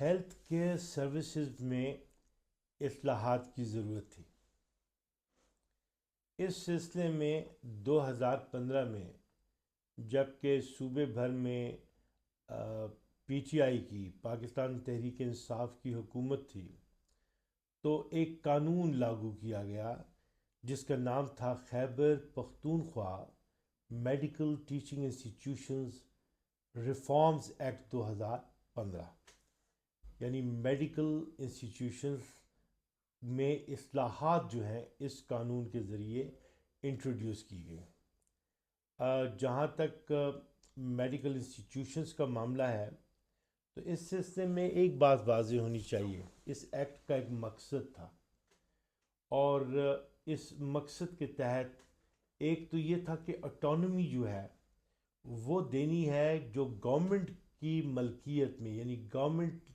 Health care services میں اصلاحات کی ضرورت تھی۔ اس سلسلے میں 2015 میں جب کہ صوبے بھر میں پی ٹی آئی کی پاکستان تحریک انصاف کی حکومت تھی، تو ایک قانون لاگو کیا گیا جس کا نام تھا Khyber Pakhtunkhwa medical teaching institutions reforms act 2015، یعنی میڈیکل انسٹیٹیوشنز میں اصلاحات جو ہیں اس قانون کے ذریعے انٹروڈیوس کی گئی۔ جہاں تک میڈیکل انسٹیٹیوشنز کا معاملہ ہے تو اس سلسلے میں ایک بات واضح ہونی چاہیے، اس ایکٹ کا ایک مقصد تھا، اور اس مقصد کے تحت ایک تو یہ تھا کہ اٹانومی جو ہے وہ دینی ہے جو گورنمنٹ کی ملکیت میں، یعنی گورنمنٹ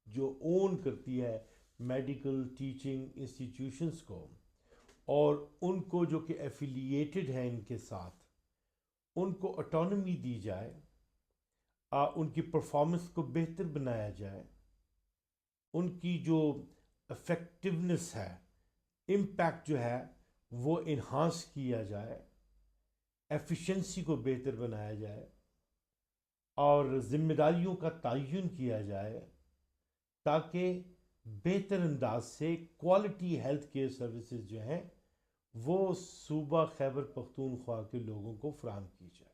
جو اون کرتی ہے میڈیکل ٹیچنگ انسٹیٹیوشنز کو، اور ان کو جو کہ ایفیلیٹڈ ہیں ان کے ساتھ، ان کو اٹانومی دی جائے، ان کی پرفارمنس کو بہتر بنایا جائے، ان کی جو افیکٹونیس ہے، امپیکٹ جو ہے وہ انہانس کیا جائے، ایفیشنسی کو بہتر بنایا جائے، اور ذمہ داریوں کا تعین کیا جائے تاکہ بہتر انداز سے کوالٹی ہیلتھ کیئر سروسز جو ہیں وہ صوبہ خیبر پختونخوا کے لوگوں کو فراہم کی جائے۔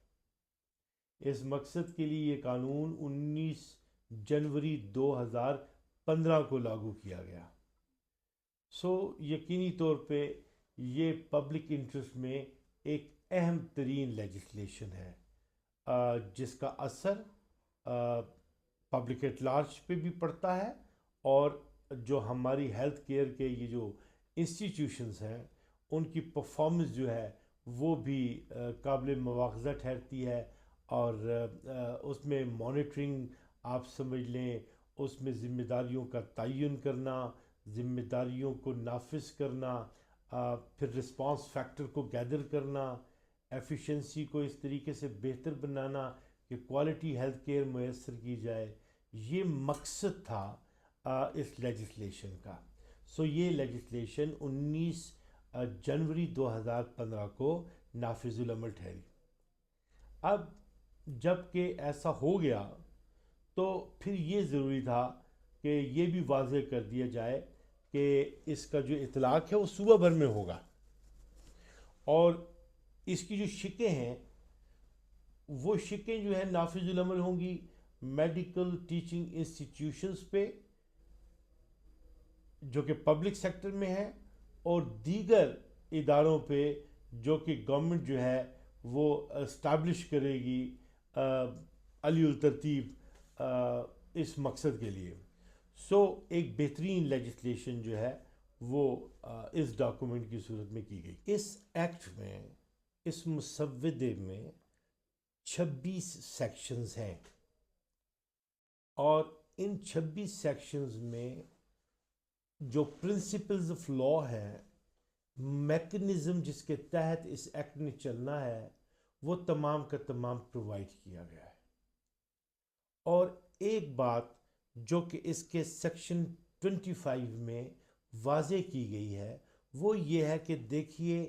اس مقصد کے لیے یہ قانون 19 جنوری 2015 کو لاگو کیا گیا۔ یقینی طور پہ یہ پبلک انٹرسٹ میں ایک اہم ترین لیجسلیشن ہے، جس کا اثر پبلک ایٹ لارج پہ بھی پڑتا ہے، اور جو ہماری ہیلتھ کیئر کے یہ جو انسٹیٹیوشنز ہیں ان کی پرفارمنس جو ہے وہ بھی قابل مواخذہ ٹھہرتی ہے، اور اس میں مانیٹرنگ آپ سمجھ لیں، اس میں ذمہ داریوں کا تعین کرنا، ذمہ داریوں کو نافذ کرنا، پھر رسپانس فیکٹر کو گیدر کرنا، ایفیشنسی کو اس طریقے سے بہتر بنانا کہ کوالٹی ہیلتھ کیئر میسر کی جائے، یہ مقصد تھا اس لیجسلیشن کا۔ یہ لیجسلیشن 19 جنوری 2015 کو نافذ العمل ٹھہری۔ اب جب کہ ایسا ہو گیا تو پھر یہ ضروری تھا کہ یہ بھی واضح کر دیا جائے کہ اس کا جو اطلاق ہے وہ صوبہ بھر میں ہوگا، اور اس کی جو شقیں ہیں وہ شقیں جو ہیں نافذ العمل ہوں گی میڈیکل ٹیچنگ انسٹیٹیوشنز پہ جو کہ پبلک سیکٹر میں ہے، اور دیگر اداروں پہ جو کہ گورنمنٹ جو ہے وہ اسٹیبلش کرے گی علی الترتیب اس مقصد کے لیے۔ ایک بہترین لیجسلیشن جو ہے وہ اس ڈاکومنٹ کی صورت میں کی گئی۔ اس ایکٹ میں، اس مسودے میں 26 سیکشنز ہیں، اور ان 26 سیکشنز میں جو پرنسپلز آف لا ہیں، میکنزم جس کے تحت اس ایکٹ نے چلنا ہے، وہ تمام کا تمام پرووائڈ کیا گیا ہے۔ اور ایک بات جو کہ اس کے سیکشن 25 میں واضح کی گئی ہے وہ یہ ہے کہ دیکھیے،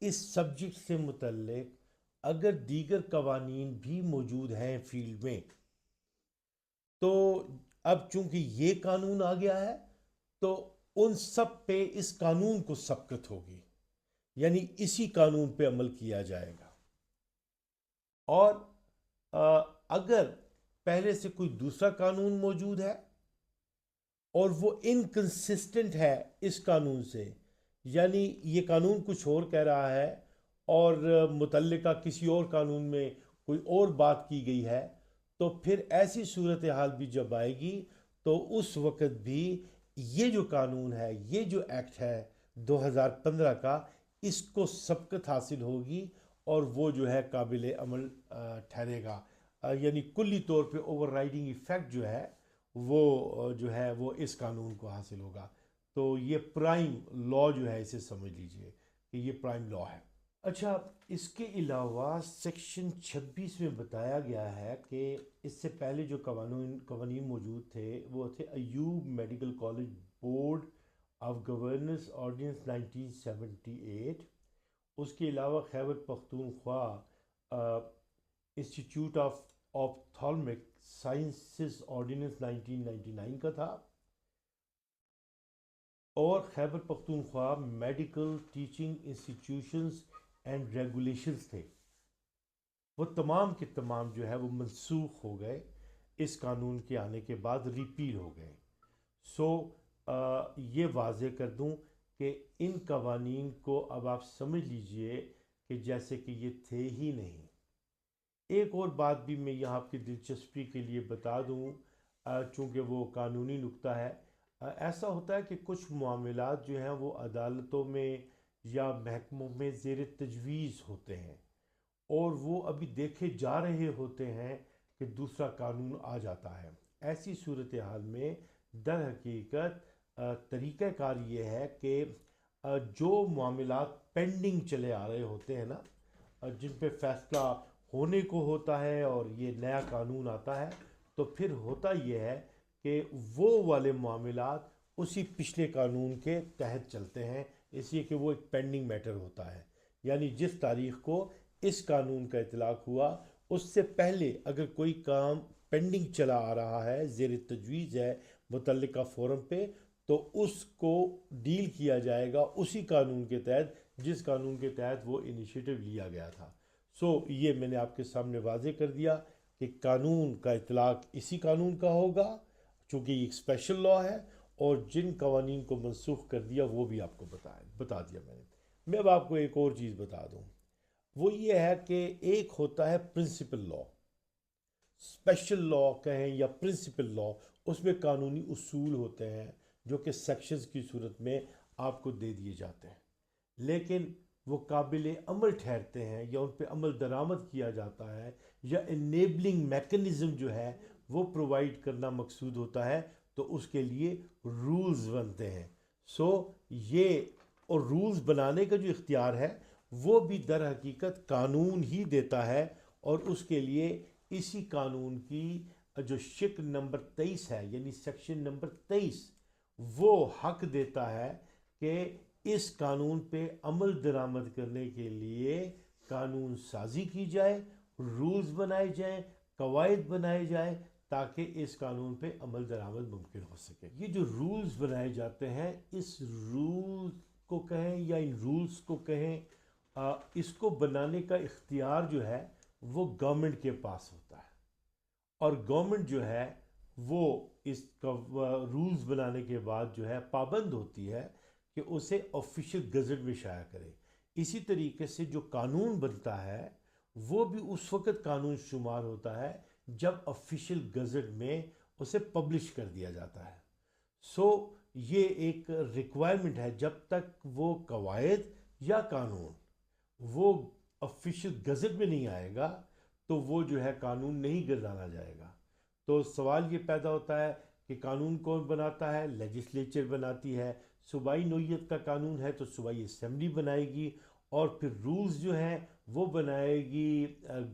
اس سبجیکٹ سے متعلق اگر دیگر قوانین بھی موجود ہیں فیلڈ میں، تو اب چونکہ یہ قانون آ گیا ہے تو ان سب پہ اس قانون کو سبقت ہوگی، یعنی اسی قانون پہ عمل کیا جائے گا۔ اور اگر پہلے سے کوئی دوسرا قانون موجود ہے اور وہ انکنسسٹنٹ ہے اس قانون سے، یعنی یہ قانون کچھ اور کہہ رہا ہے اور متعلقہ کسی اور قانون میں کوئی اور بات کی گئی ہے، تو پھر ایسی صورتحال بھی جب آئے گی تو اس وقت بھی یہ جو قانون ہے، یہ جو ایکٹ ہے 2015 کا، اس کو سبقت حاصل ہوگی اور وہ جو ہے قابل عمل ٹھہرے گا، یعنی کلی طور پہ اوور رائڈنگ ایفیکٹ جو ہے وہ اس قانون کو حاصل ہوگا۔ تو یہ پرائم لا جو ہے اسے سمجھ لیجئے کہ یہ پرائم لا ہے۔ اچھا، اس کے علاوہ سیکشن 26 میں بتایا گیا ہے کہ اس سے پہلے جو قوانین موجود تھے وہ تھے Ayub medical college board of governance ordinance 1978. اس کے علاوہ Khyber Pakhtunkhwa institute of ophthalmic sciences ordinance 1999 کا تھا، اور Khyber Pakhtunkhwa medical teaching institutions and regulations تھے. وہ تمام کے تمام جو ہے وہ منسوخ ہو گئے، اس قانون کے آنے کے بعد ریپیل ہو گئے. سو یہ واضح کر دوں کہ ان قوانین کو اب آپ سمجھ لیجئے کہ جیسے کہ یہ تھے ہی نہیں. ایک اور بات بھی میں یہاں آپ کی دلچسپی کے لیے بتا دوں، چونکہ وہ قانونی نکتہ ہے. ایسا ہوتا ہے کہ کچھ معاملات جو ہیں وہ عدالتوں میں یا محکموں میں زیر تجویز ہوتے ہیں، اور وہ ابھی دیکھے جا رہے ہوتے ہیں کہ دوسرا قانون آ جاتا ہے. ایسی صورتحال میں در حقیقت طریقہ کار یہ ہے کہ جو معاملات پینڈنگ چلے آ رہے ہوتے ہیں نا، جن پہ فیصلہ ہونے کو ہوتا ہے اور یہ نیا قانون آتا ہے، تو پھر ہوتا یہ ہے کہ وہ والے معاملات اسی پچھلے قانون کے تحت چلتے ہیں، اس لیے کہ وہ ایک پینڈنگ میٹر ہوتا ہے. یعنی جس تاریخ کو اس قانون کا اطلاق ہوا، اس سے پہلے اگر کوئی کام پینڈنگ چلا آ رہا ہے، زیر تجویز ہے متعلقہ فورم پہ، تو اس کو ڈیل کیا جائے گا اسی قانون کے تحت جس قانون کے تحت وہ انیشیٹو لیا گیا تھا. یہ میں نے آپ کے سامنے واضح کر دیا کہ قانون کا اطلاق اسی قانون کا ہوگا، چونکہ یہ ایک اسپیشل لا ہے، اور جن قوانین کو منسوخ کر دیا وہ بھی آپ کو بتا دیا میں نے. میں اب آپ کو ایک اور چیز بتا دوں، وہ یہ ہے کہ ایک ہوتا ہے پرنسپل لا. اسپیشل لا کہیں یا پرنسپل لا، اس میں قانونی اصول ہوتے ہیں جو کہ سیکشنز کی صورت میں آپ کو دے دیے جاتے ہیں، لیکن وہ قابل عمل ٹھہرتے ہیں یا ان پہ عمل درآمد کیا جاتا ہے، یا انیبلنگ میکنزم جو ہے وہ پرووائڈ کرنا مقصود ہوتا ہے، تو اس کے لیے رولز بنتے ہیں. یہ اور رولز بنانے کا جو اختیار ہے وہ بھی در حقیقت قانون ہی دیتا ہے، اور اس کے لیے اسی قانون کی جو شق نمبر 23 ہے، یعنی سیکشن نمبر 23، وہ حق دیتا ہے کہ اس قانون پہ عمل درآمد کرنے کے لیے قانون سازی کی جائے، رولز بنائے جائیں، قواعد بنائے جائیں، تاکہ اس قانون پہ عمل درآمد ممکن ہو سکے. یہ جو رولز بنائے جاتے ہیں، اس رول کو کہیں یا ان رولز کو کہیں، اس کو بنانے کا اختیار جو ہے وہ گورنمنٹ کے پاس ہوتا ہے، اور گورنمنٹ جو ہے وہ اس کا رولز بنانے کے بعد جو ہے پابند ہوتی ہے کہ اسے آفیشیل گزٹ میں شائع کرے. اسی طریقے سے جو قانون بنتا ہے وہ بھی اس وقت قانون شمار ہوتا ہے جب آفیشیل گزٹ میں اسے پبلش کر دیا جاتا ہے. یہ ایک ریکوائرمنٹ ہے، جب تک وہ قواعد یا قانون وہ آفیشیل گزٹ میں نہیں آئے گا تو وہ جو ہے قانون نہیں گردانا جائے گا. تو سوال یہ پیدا ہوتا ہے کہ قانون کون بناتا ہے؟ لیجسلیچر بناتی ہے. صوبائی نوعیت کا قانون ہے تو صوبائی اسمبلی بنائے گی، اور پھر رولز جو ہیں وہ بنائے گی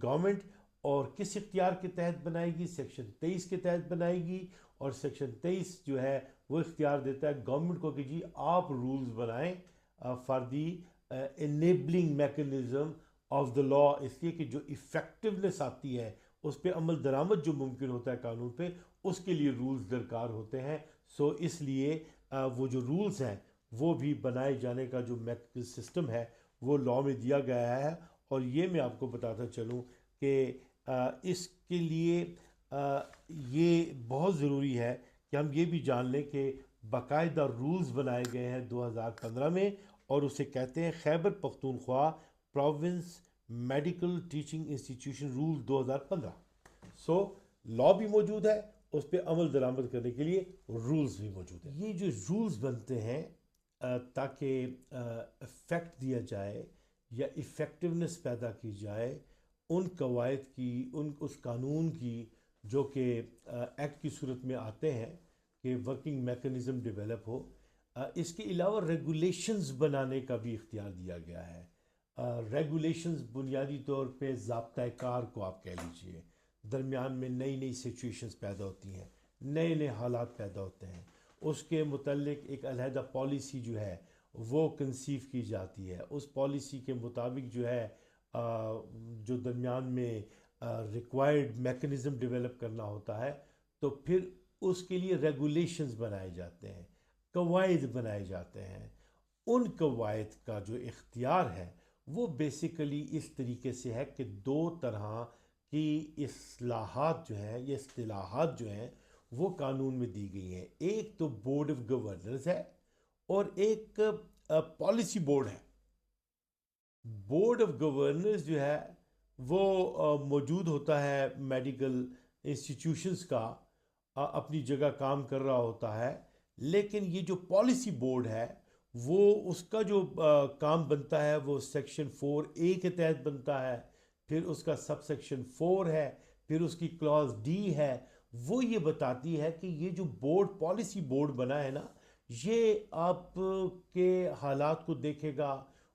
گورنمنٹ. اور کس اختیار کے تحت بنائے گی؟ سیکشن 23 کے تحت بنائے گی، اور سیکشن 23 جو ہے وہ اختیار دیتا ہے گورنمنٹ کو کہ جی آپ رولز بنائیں for the enabling mechanism of the law. اس لیے کہ جو افیکٹونیس آتی ہے، اس پہ عمل درآمد جو ممکن ہوتا ہے قانون پہ، اس کے لیے رولز درکار ہوتے ہیں. اس لیے وہ جو رولز ہیں وہ بھی بنائے جانے کا جو سسٹم ہے وہ لا میں دیا گیا ہے. اور یہ میں آپ کو بتاتا چلوں کہ اس کے لیے یہ بہت ضروری ہے کہ ہم یہ بھی جان لیں کہ باقاعدہ رولز بنائے گئے ہیں 2015 میں، اور اسے کہتے ہیں Khyber Pakhtunkhwa province medical teaching institution rule 2015. Law بھی موجود ہے، اس پہ عمل درآمد کرنے کے لیے رولز بھی موجود ہیں. یہ جو رولز بنتے ہیں تاکہ افیکٹ دیا جائے یا افیکٹونیس پیدا کی جائے ان قواعد کی، اس قانون کی جو کہ ایکٹ کی صورت میں آتے ہیں کہ ورکنگ میکنزم ڈیولپ ہو. اس کے علاوہ ریگولیشنز بنانے کا بھی اختیار دیا گیا ہے. ریگولیشنز بنیادی طور پہ ضابطۂ کار کو آپ کہہ لیجئے، درمیان میں نئی نئی سچویشنز پیدا ہوتی ہیں، نئے نئے حالات پیدا ہوتے ہیں، اس کے متعلق ایک علیحدہ پالیسی جو ہے وہ کنسیو کی جاتی ہے، اس پالیسی کے مطابق جو ہے جو درمیان میں ریکوائرڈ میکنزم ڈیولپ کرنا ہوتا ہے، تو پھر اس کے لیے ریگولیشنز بنائے جاتے ہیں، قواعد بنائے جاتے ہیں۔ ان قواعد کا جو اختیار ہے وہ بیسیکلی اس طریقے سے ہے کہ دو طرح کی اصلاحات جو ہیں یہ اصطلاحات جو ہیں وہ قانون میں دی گئی ہیں۔ ایک تو بورڈ آف گورنرز ہے اور ایک پالیسی بورڈ ہے۔ بورڈ آف گورنرز جو ہے وہ موجود ہوتا ہے میڈیکل انسٹیٹیوشنز کا، اپنی جگہ کام کر رہا ہوتا ہے، لیکن یہ جو پالیسی بورڈ ہے وہ اس کا جو کام بنتا ہے وہ سیکشن 4A کے تحت بنتا ہے، پھر اس کا سب سیکشن 4 ہے، پھر اس کی کلاس ڈی ہے۔ وہ یہ بتاتی ہے کہ یہ جو بورڈ پالیسی بورڈ بنا ہے نا، یہ آپ کے حالات کو دیکھے گا،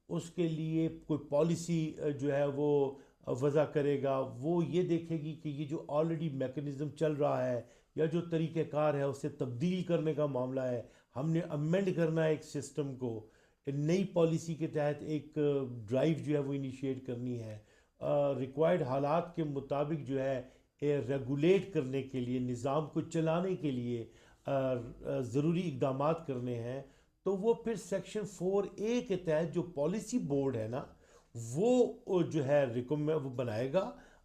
اس کے لیے کوئی پالیسی جو ہے وہ وضع کرے گا، وہ یہ دیکھے گی کہ یہ جو آلریڈی میکنزم چل رہا ہے یا جو طریقہ کار ہے اسے تبدیل کرنے کا معاملہ ہے، ہم نے امینڈ کرنا ہے ایک سسٹم کو، نئی پالیسی کے تحت ایک ڈرائیو جو ہے وہ انیشیٹ کرنی ہے، ریکوائرڈ حالات کے مطابق جو ہے ریگولیٹ کرنے کے لیے، نظام کو چلانے کے لیے ضروری اقدامات کرنے ہیں، تو وہ پھر سیکشن 4A کے تحت جو پالیسی بورڈ ہے نا وہ جو ہے وہ بنائے گا،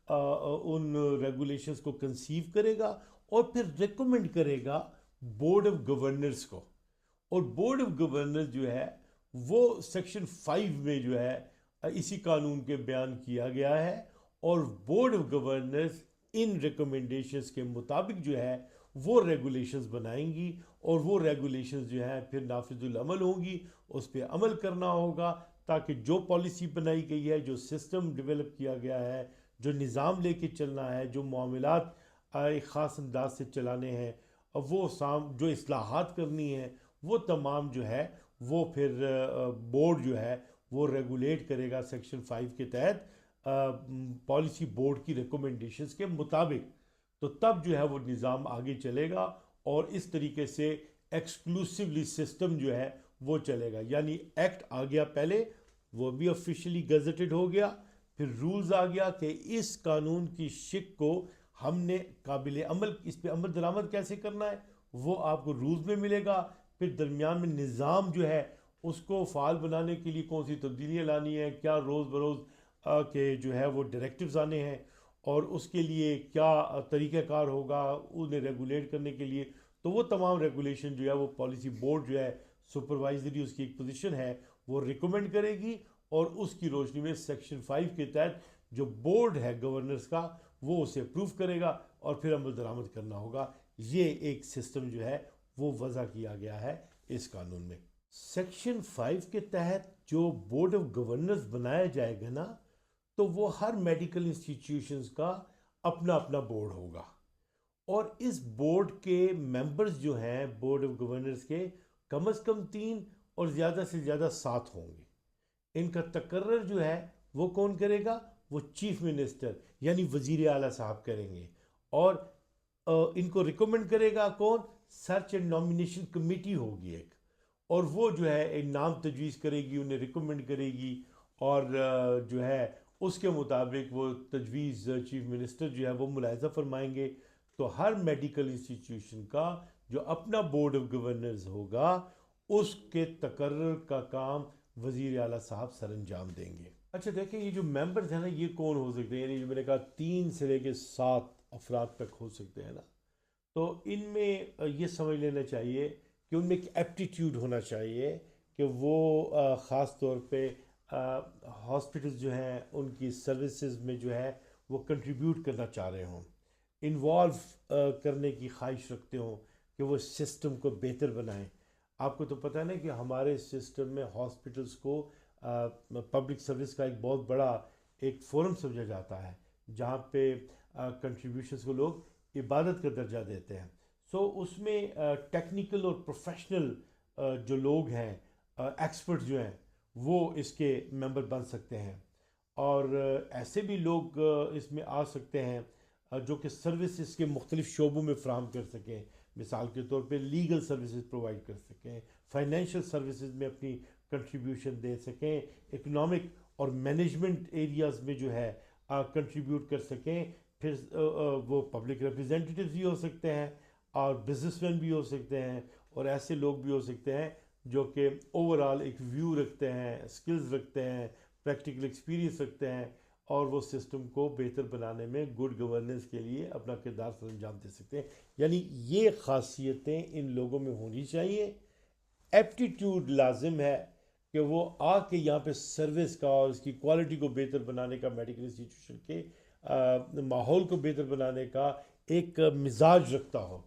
ان ریگولیشنز کو کنسیو کرے گا اور پھر ریکمنڈ کرے گا بورڈ آف گورنرز کو۔ اور بورڈ آف گورنرز جو ہے وہ سیکشن 5 میں جو ہے اسی قانون کے بیان کیا گیا ہے، اور board of governors in recommendations کے مطابق جو ہے وہ ریگولیشنز بنائیں گی، اور وہ ریگولیشنز جو ہے پھر نافذ العمل ہوں گی، اس پہ عمل کرنا ہوگا تاکہ جو پالیسی بنائی گئی ہے، جو سسٹم ڈیولپ کیا گیا ہے، جو نظام لے کے چلنا ہے، جو معاملات ایک خاص انداز سے چلانے ہیں، وہ جو اصلاحات کرنی ہیں، وہ تمام جو ہے وہ پھر بورڈ جو ہے وہ ریگولیٹ کرے گا سیکشن 5 کے تحت پالیسی بورڈ کی ریکمنڈیشنز کے مطابق۔ تو تب جو ہے وہ نظام آگے چلے گا، اور اس طریقے سے ایکسکلوسیولی سسٹم جو ہے وہ چلے گا، یعنی ایکٹ آ گیا پہلے، وہ بھی آفیشلی گزٹڈ ہو گیا، پھر رولز آ گیا کہ اس قانون کی شک کو ہم نے قابل عمل، اس پہ عمل درآمد کیسے کرنا ہے وہ آپ کو رولز میں ملے گا، پھر درمیان میں نظام جو ہے اس کو فعال بنانے کے لیے کون سی تبدیلیاں لانی ہیں، کیا روز بروز کے جو ہے وہ ڈائریکٹیوز آنے ہیں، اور اس کے لیے کیا طریقہ کار ہوگا انہیں ریگولیٹ کرنے کے لیے، تو وہ تمام ریگولیشن جو ہے وہ پالیسی بورڈ جو ہے سپروائزری اس کی ایک پوزیشن ہے وہ ریکمنڈ کرے گی، اور اس کی روشنی میں سیکشن 5 کے تحت جو بورڈ ہے گورنرز کا وہ اسے اپروو کرے گا، اور پھر عمل درآمد کرنا ہوگا۔ یہ ایک سسٹم جو ہے وہ وضع کیا گیا ہے اس قانون میں۔ سیکشن 5 کے تحت جو بورڈ آف گورنرز بنایا جائے گا نا، تو وہ ہر میڈیکل انسٹیٹیوشنز کا اپنا اپنا بورڈ ہوگا، اور اس بورڈ کے ممبرز جو ہیں بورڈ آف گورنرز کے کم از کم 3 اور زیادہ سے زیادہ 7 ہوں گے۔ ان کا تقرر جو ہے وہ کون کرے گا؟ وہ چیف منسٹر یعنی وزیر اعلیٰ صاحب کریں گے، اور ان کو ریکمنڈ کرے گا کون؟ سرچ اینڈ نامینیشن کمیٹی ہوگی ایک، اور وہ جو ہے ایک نام تجویز کرے گی، انہیں ریکمنڈ کرے گی، اور جو ہے اس کے مطابق وہ تجویز چیف منسٹر جو ہے وہ ملاحظہ فرمائیں گے۔ تو ہر میڈیکل انسٹیٹیوشن کا جو اپنا بورڈ آف گورنرز ہوگا، اس کے تقرر کا کام وزیر اعلیٰ صاحب سر انجام دیں گے۔ اچھا دیکھیں، یہ جو ممبرز ہیں نا یہ کون ہو سکتے ہیں؟ یعنی جو میں نے کہا 3 سے لے کے 7 افراد تک ہو سکتے ہیں نا، تو ان میں یہ سمجھ لینا چاہیے کہ ان میں ایک ایپٹیٹیوڈ ہونا چاہیے کہ وہ خاص طور پہ ہاسپٹلز جو ہیں ان کی سروسز میں جو ہے وہ کنٹریبیوٹ کرنا چاہ رہے ہوں، انوالو کرنے کی خواہش رکھتے ہوں کہ وہ سسٹم کو بہتر بنائیں۔ آپ کو تو پتہ ہے نا کہ ہمارے سسٹم میں ہاسپٹلز کو پبلک سروس کا ایک بہت بڑا ایک فورم سمجھا جاتا ہے، جہاں پہ کنٹریبیوشنز کو لوگ عبادت کا درجہ دیتے ہیں۔ سو اس میں ٹیکنیکل اور پروفیشنل جو لوگ ہیں، ایکسپرٹ جو ہیں، وہ اس کے ممبر بن سکتے ہیں، اور ایسے بھی لوگ اس میں آ سکتے ہیں جو کہ سروسز کے مختلف شعبوں میں فراہم کر سکیں، مثال کے طور پہ لیگل سروسز پرووائڈ کر سکیں، فائنینشیل سروسز میں اپنی کنٹریبیوشن دے سکیں، اکنامک اور مینجمنٹ ایریاز میں جو ہے کنٹریبیوٹ کر سکیں، پھر وہ پبلک ریپرزینٹیوز بھی ہو سکتے ہیں اور بزنس مین بھی ہو سکتے ہیں، اور ایسے لوگ بھی ہو سکتے ہیں جو کہ اوورال ایک ویو رکھتے ہیں، اسکلز رکھتے ہیں، پریکٹیکل ایکسپیرینس رکھتے ہیں، اور وہ سسٹم کو بہتر بنانے میں گڈ گورننس کے لیے اپنا کردار سر انجام دے سکتے ہیں۔ یعنی یہ خاصیتیں ان لوگوں میں ہونی چاہیے۔ ایپٹیٹیوڈ لازم ہے کہ وہ آ کے یہاں پہ سروس کا اور اس کی کوالٹی کو بہتر بنانے کا، میڈیکل انسٹیٹیوشن کے ماحول کو بہتر بنانے کا ایک مزاج رکھتا ہو،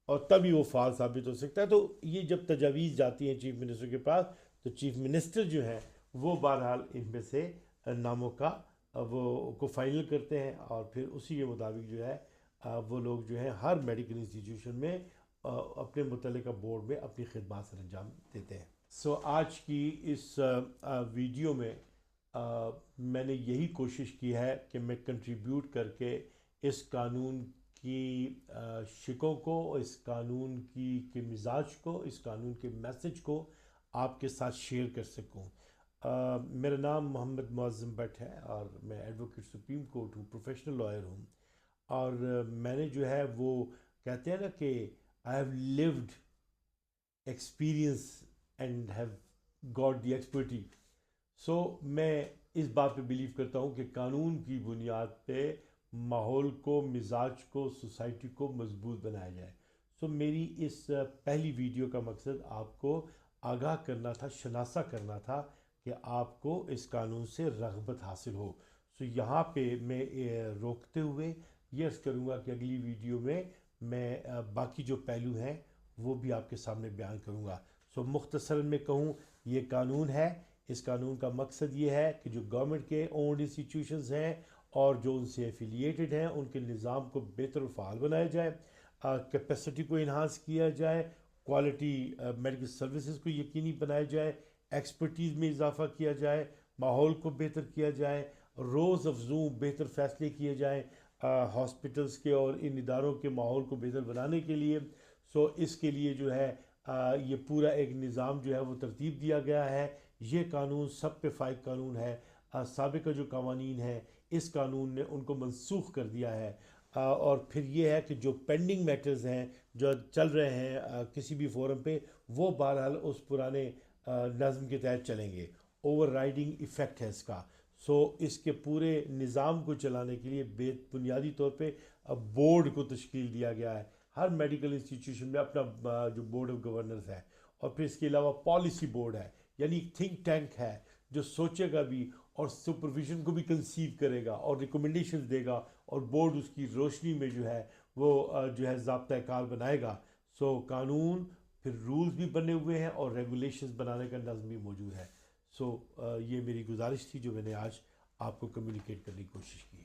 اور تبھی وہ فعال ثابت ہو سکتا ہے۔ تو یہ جب تجاویز جاتی ہیں چیف منسٹر کے پاس، تو چیف منسٹر جو ہیں وہ بہرحال ان میں سے ناموں کا وہ کو فائنل کرتے ہیں، اور پھر اسی کے مطابق جو ہے وہ لوگ جو ہیں ہر میڈیکل انسٹیٹیوشن میں اپنے متعلقہ بورڈ میں اپنی خدمات سر انجام دیتے ہیں۔ آج کی اس ویڈیو میں میں نے یہی کوشش کی ہے کہ میں کنٹریبیوٹ کر کے اس قانون کی شکوں کو، اس قانون کے مزاج کو، اس قانون کے میسج کو آپ کے ساتھ شیئر کر سکوں۔ میرا نام محمد معظم بٹ ہے، اور میں ایڈوکیٹ سپریم کورٹ ہوں، پروفیشنل لائر ہوں، اور میں نے جو ہے وہ کہتے ہیں نا کہ I have lived experience and have got the expertise. میں اس بات پہ بلیو کرتا ہوں کہ قانون کی بنیاد پہ ماحول کو، مزاج کو، سوسائٹی کو مضبوط بنایا جائے۔ میری اس پہلی ویڈیو کا مقصد آپ کو آگاہ کرنا تھا، شناسا کرنا تھا کہ آپ کو اس قانون سے رغبت حاصل ہو۔ یہاں پہ میں روکتے ہوئے یہ عرض کروں گا کہ اگلی ویڈیو میں باقی جو پہلو ہیں وہ بھی آپ کے سامنے بیان کروں گا۔ مختصراً میں کہوں، یہ قانون ہے، اس قانون کا مقصد یہ ہے کہ جو گورنمنٹ کے اونڈ انسٹیٹیوشنز ہیں اور جو ان سے ایفیلیٹڈ ہیں، ان کے نظام کو بہتر و فعال بنایا جائے، کیپیسٹی کو انہانس کیا جائے، کوالٹی میڈیکل سروسز کو یقینی بنایا جائے، ایکسپرٹیز میں اضافہ کیا جائے، ماحول کو بہتر کیا جائے، روز افزوں بہتر فیصلے کیے جائیں ہاسپٹلس کے اور ان اداروں کے ماحول کو بہتر بنانے کے لیے۔ اس کے لیے جو ہے یہ پورا ایک نظام جو ہے وہ ترتیب دیا گیا ہے۔ یہ قانون سب پہ فائق قانون ہے۔ سابقہ جو قوانین ہیں اس قانون نے ان کو منسوخ کر دیا ہے، اور پھر یہ ہے کہ جو پینڈنگ میٹرز ہیں جو چل رہے ہیں کسی بھی فورم پہ، وہ بہرحال اس پرانے نظم کے تحت چلیں گے۔ اوور رائڈنگ ایفیکٹ ہے اس کا۔ اس کے پورے نظام کو چلانے کے لیے بنیادی طور پہ بورڈ کو تشکیل دیا گیا ہے۔ ہر میڈیکل انسٹیٹیوشن میں اپنا جو بورڈ آف گورنرز ہے، اور پھر اس کے علاوہ پالیسی بورڈ ہے، یعنی ایک تھنک ٹینک ہے جو سوچے گا بھی اور سپرویژن کو بھی کنسیو کرے گا اور ریکمنڈیشنز دے گا، اور بورڈ اس کی روشنی میں جو ہے وہ جو ہے ضابطۂ کار بنائے گا۔ قانون پھر رولز بھی بنے ہوئے ہیں اور ریگولیشنز بنانے کا نظم بھی موجود ہے۔ یہ میری گزارش تھی جو میں نے آج آپ کو کمیونیکیٹ کرنے کی کوشش کی ہے۔